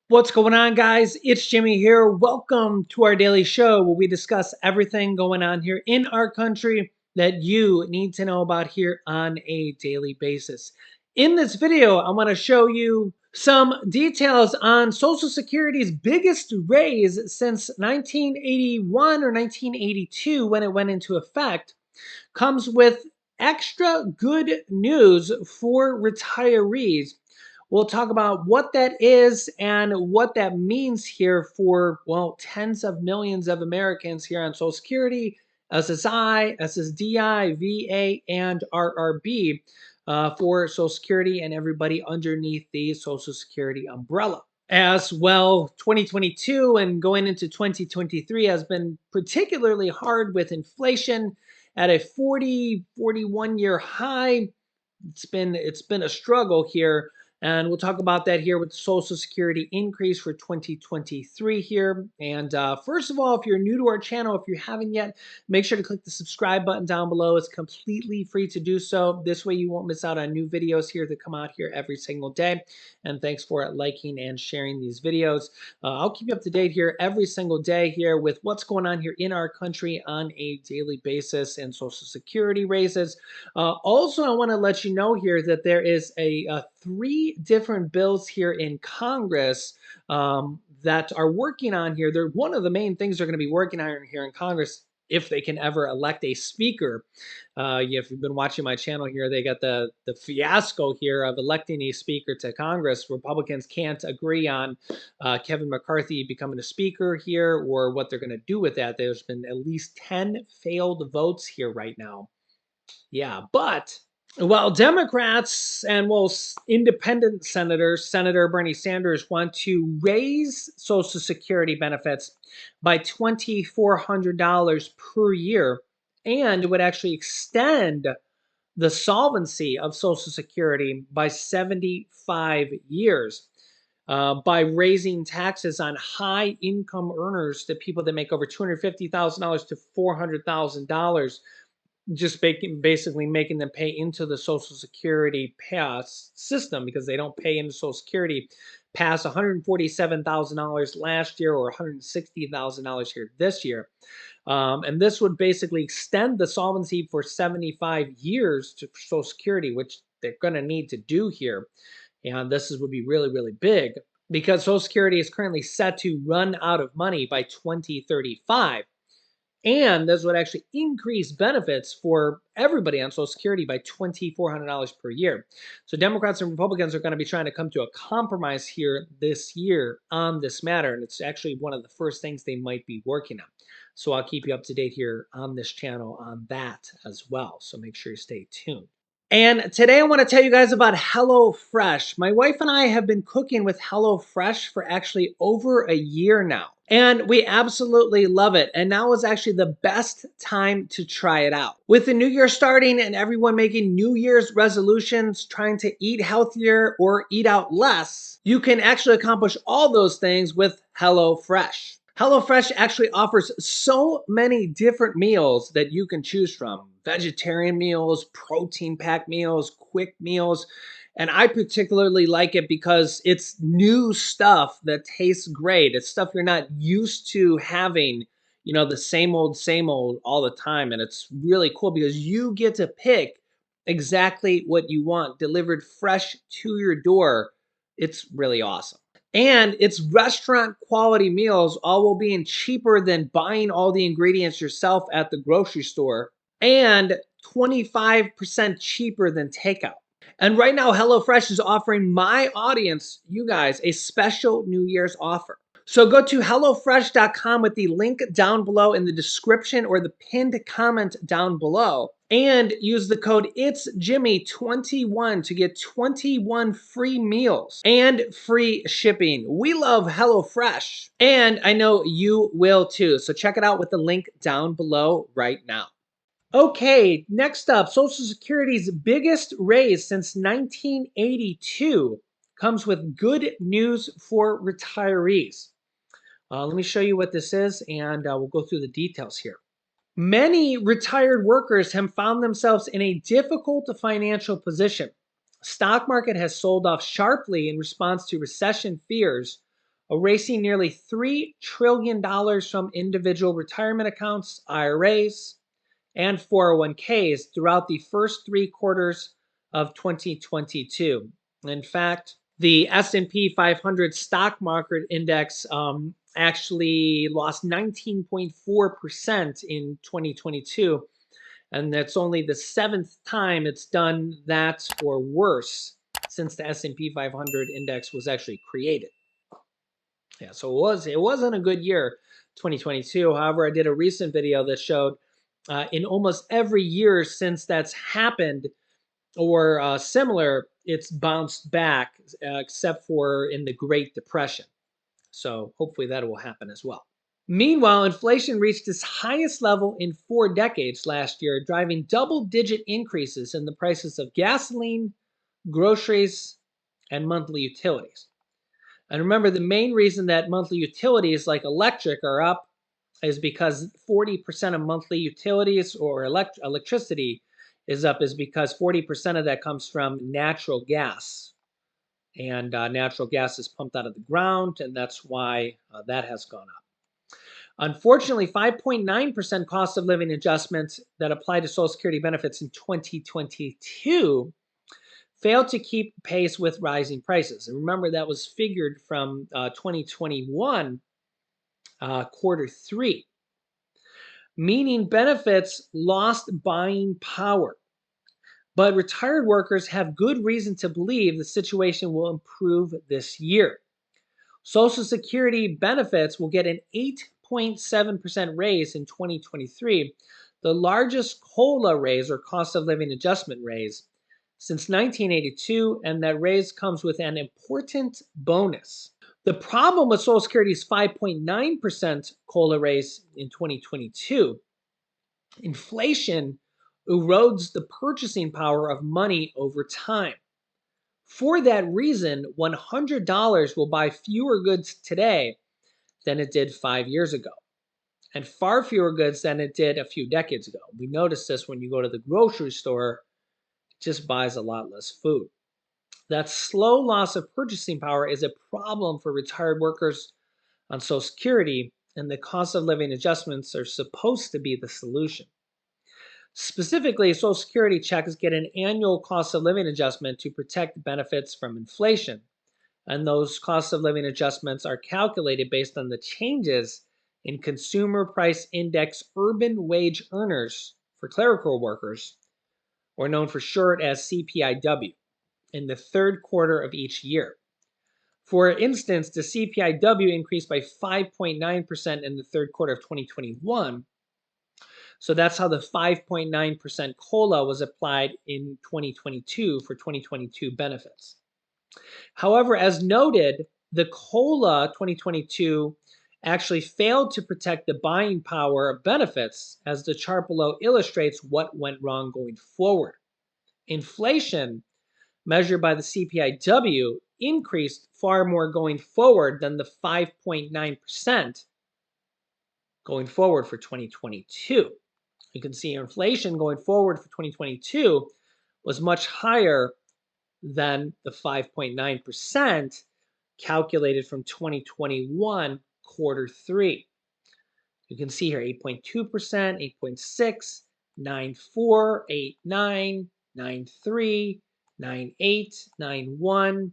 What's going on, guys? It's Jimmy here. Welcome to our daily show where we discuss everything going on here in our country that you need to know about here on a daily basis. In this video, I want to show you some details on Social Security's biggest raise since 1981 or 1982 when it went into effect. Comes with extra good news for retirees. We'll talk about what that is and what that means here for, well, tens of millions of Americans here on Social Security, SSI, SSDI, VA, and RRB for Social Security and everybody underneath the Social Security umbrella. As well, 2022 and going into 2023 has been particularly hard with inflation at a 41 year high. It's been a struggle here, and we'll talk about that here with the Social Security increase for 2023 here. And first of all, if you're new to our channel, if you haven't yet, make sure to click the subscribe button down below. It's completely free to do so. This way you won't miss out on new videos here that come out here every single day. And thanks for liking and sharing these videos. I'll keep you up to date here every single day here with what's going on here in our country on a daily basis and Social Security raises. Also, I want to let you know here that there is three different bills here in Congress that are working on here. They're one of the main things they're going to be working on here in Congress if they can ever elect a speaker. If you've been watching my channel here, they got the fiasco here of electing a speaker to Congress. Republicans can't agree on Kevin McCarthy becoming a speaker here or what they're going to do with that. There's been at least 10 failed votes here right now. Yeah, but while Democrats and independent senators, Senator Bernie Sanders, want to raise Social Security benefits by $2,400 per year and would actually extend the solvency of Social Security by 75 years. By raising taxes on high income earners to people that make over $250,000 to $400,000, just basically making them pay into the Social Security pass system because they don't pay into Social Security past $147,000 last year or $160,000 here this year. And this would basically extend the solvency for 75 years to Social Security, which they're going to need to do here. And would be really, really big because Social Security is currently set to run out of money by 2035. And this would actually increase benefits for everybody on Social Security by $2,400 per year. So Democrats and Republicans are going to be trying to come to a compromise here this year on this matter. And it's actually one of the first things they might be working on. So I'll keep you up to date here on this channel on that as well. So make sure you stay tuned. And today I want to tell you guys about HelloFresh. My wife and I have been cooking with HelloFresh for actually over a year now. And we absolutely love it. And now is actually the best time to try it out. With the new year starting and everyone making New Year's resolutions, trying to eat healthier or eat out less, you can actually accomplish all those things with HelloFresh. HelloFresh actually offers so many different meals that you can choose from. Vegetarian meals, protein-packed meals, quick meals. And I particularly like it because it's new stuff that tastes great. It's stuff you're not used to having, the same old all the time. And it's really cool because you get to pick exactly what you want delivered fresh to your door. It's really awesome. And it's restaurant quality meals, all while being cheaper than buying all the ingredients yourself at the grocery store and 25% cheaper than takeout. And right now, HelloFresh is offering my audience, you guys, a special New Year's offer. So go to HelloFresh.com with the link down below in the description or the pinned comment down below. And use the code IT'sJimmy21 to get 21 free meals and free shipping. We love HelloFresh, and I know you will too. So check it out with the link down below right now. Okay, next up, Social Security's biggest raise since 1982 comes with good news for retirees. Let me show you what this is, and we'll go through the details here. Many retired workers have found themselves in a difficult financial position. Stock market has sold off sharply in response to recession fears, erasing nearly $3 trillion from individual retirement accounts, IRAs, and 401ks throughout the first 3 quarters of 2022. In fact, the S&P 500 stock market index actually lost 19.4% in 2022, and that's only the 7th time it's done that or worse since the S&P 500 index was actually created. Yeah, so it wasn't a good year, 2022. However, I did a recent video that showed in almost every year since that's happened or similar, it's bounced back, except for in the Great Depression. So hopefully that will happen as well. Meanwhile, inflation reached its highest level in 4 decades last year, driving double-digit increases in the prices of gasoline, groceries, and monthly utilities. And remember, the main reason that monthly utilities like electric are up is because 40% of monthly utilities or electricity is up is because 40% of that comes from natural gas. And natural gas is pumped out of the ground, and that's why that has gone up. Unfortunately, 5.9% cost of living adjustments that apply to Social Security benefits in 2022 failed to keep pace with rising prices. And remember, that was figured from 2021 Q3, meaning benefits lost buying power. But retired workers have good reason to believe the situation will improve this year. Social Security benefits will get an 8.7% raise in 2023, the largest COLA raise or cost of living adjustment raise since 1982, and that raise comes with an important bonus. The problem with Social Security's 5.9% COLA raise in 2022, inflation erodes the purchasing power of money over time. For that reason, $100 will buy fewer goods today than it did 5 years ago, and far fewer goods than it did a few decades ago. We notice this when you go to the grocery store, it just buys a lot less food. That slow loss of purchasing power is a problem for retired workers on Social Security, and the cost of living adjustments are supposed to be the solution. Specifically, Social Security checks get an annual cost of living adjustment to protect benefits from inflation. And those cost of living adjustments are calculated based on the changes in Consumer Price Index urban wage earners for clerical workers, or known for short as CPIW, in the 3rd quarter of each year. For instance, the CPIW increased by 5.9% in the 3rd quarter of 2021. So that's how the 5.9% COLA was applied in 2022 for 2022 benefits. However, as noted, the COLA 2022 actually failed to protect the buying power of benefits, as the chart below illustrates what went wrong going forward. Inflation, measured by the CPIW, increased far more going forward than the 5.9% going forward for 2022. You can see inflation going forward for 2022 was much higher than the 5.9% calculated from 2021 Q3. You can see here 8.2%, 8.6, 9.4, 8.9, 9.3, 9.8, 9.1,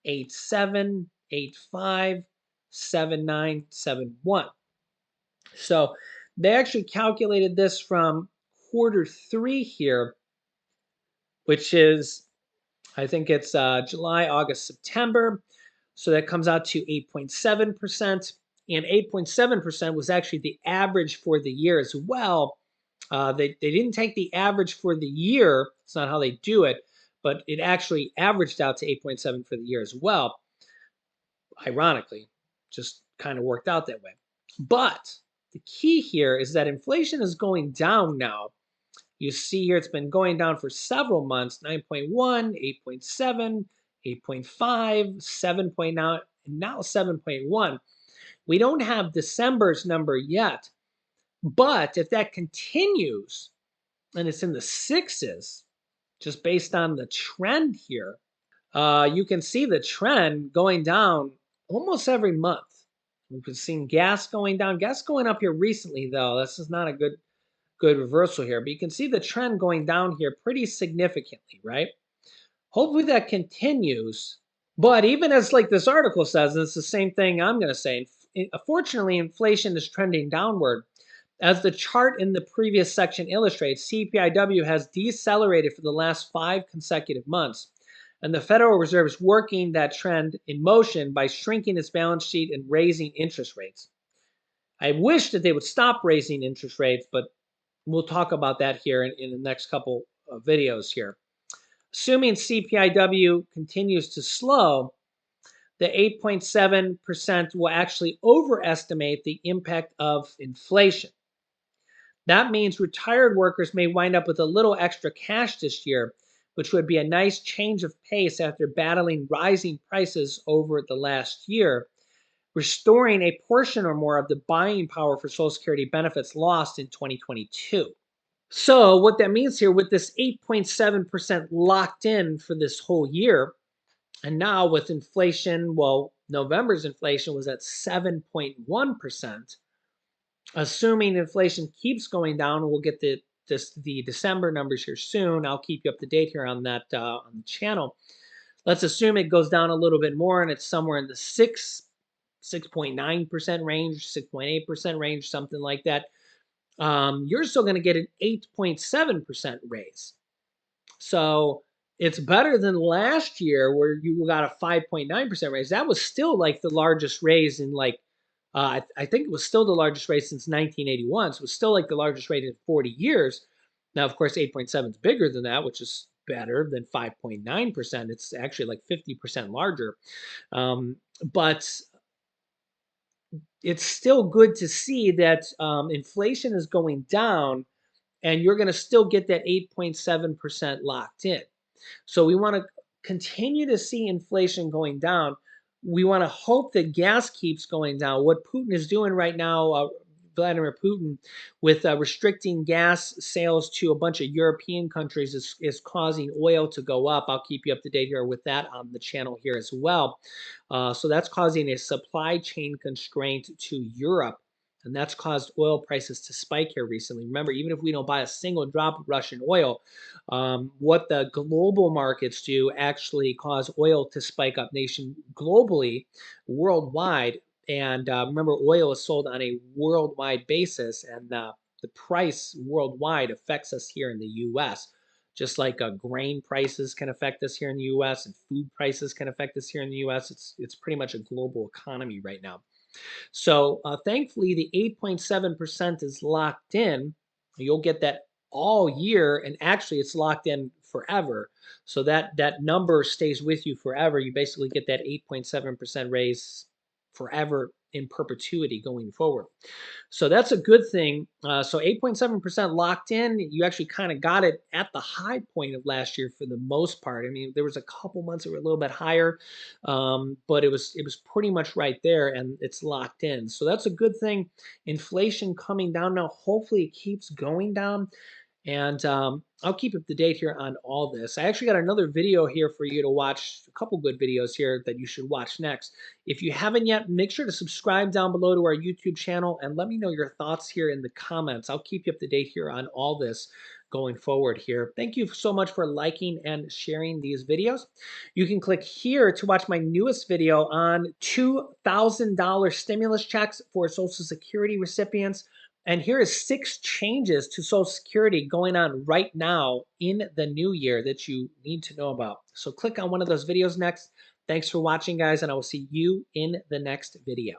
8.7, 8.5, 7.9, 7.1. So they actually calculated this from Q3 here, which is, I think it's July, August, September. So that comes out to 8.7%. And 8.7% was actually the average for the year as well. They didn't take the average for the year. It's not how they do it, but it actually averaged out to 8.7 for the year as well. Ironically, just kind of worked out that way. But the key here is that inflation is going down now. You see here it's been going down for several months, 9.1, 8.7, 8.5, 7.9, and now 7.1. We don't have December's number yet, but if that continues and it's in the 6s, just based on the trend here, you can see the trend going down almost every month. We've seen gas going down. Gas going up here recently, though. This is not a good reversal here, but you can see the trend going down here pretty significantly, right? Hopefully that continues. But even as like this article says, it's the same thing I'm going to say. Fortunately, inflation is trending downward. As the chart in the previous section illustrates, CPIW has decelerated for the last 5 consecutive months, and the Federal Reserve is working that trend in motion by shrinking its balance sheet and raising interest rates. I wish that they would stop raising interest rates, but we'll talk about that here in the next couple of videos here. Assuming CPIW continues to slow, the 8.7% will actually overestimate the impact of inflation. That means retired workers may wind up with a little extra cash this year, which would be a nice change of pace after battling rising prices over the last year, restoring a portion or more of the buying power for Social Security benefits lost in 2022. So, what that means here with this 8.7% locked in for this whole year, and now with inflation, well, November's inflation was at 7.1%. Assuming inflation keeps going down, we'll get the December numbers here soon. I'll keep you up to date here on that on the channel. Let's assume it goes down a little bit more and it's somewhere in the 6.9% range, 6.8% range, something like that. You're still going to get an 8.7% raise. So it's better than last year where you got a 5.9% raise. That was still like the largest raise in like, I think it was still the largest raise since 1981. So it was still like the largest rate in 40 years. Now, of course, 8.7 is bigger than that, which is better than 5.9%. It's actually like 50% larger. But it's still good to see that inflation is going down and you're going to still get that 8.7% locked in. So we want to continue to see inflation going down. We want to hope that gas keeps going down. What Putin is doing right now, Vladimir Putin, with restricting gas sales to a bunch of European countries is causing oil to go up. I'll keep you up to date here with that on the channel here as well. So that's causing a supply chain constraint to Europe. And that's caused oil prices to spike here recently. Remember, even if we don't buy a single drop of Russian oil, what the global markets do actually cause oil to spike up globally, worldwide. And remember, oil is sold on a worldwide basis, and the price worldwide affects us here in the U.S. Just like grain prices can affect us here in the U.S. and food prices can affect us here in the U.S. It's pretty much a global economy right now. So thankfully, the 8.7% is locked in. You'll get that all year, and actually it's locked in forever. So that number stays with you forever. You basically get that 8.7% raise forever in perpetuity going forward. So that's a good thing. So 8.7% locked in. You actually kind of got it at the high point of last year for the most part. I mean, there was a couple months that were a little bit higher, but it was pretty much right there, and it's locked in. So that's a good thing. Inflation coming down now. Hopefully, it keeps going down. And I'll keep up to date here on all this. I actually got another video here for you to watch, a couple good videos here that you should watch next. If you haven't yet, make sure to subscribe down below to our YouTube channel and let me know your thoughts here in the comments. I'll keep you up to date here on all this going forward here. Thank you so much for liking and sharing these videos. You can click here to watch my newest video on $2,000 stimulus checks for Social Security recipients. And here is 6 changes to Social Security going on right now in the new year that you need to know about. So click on one of those videos next. Thanks for watching, guys, and I will see you in the next video.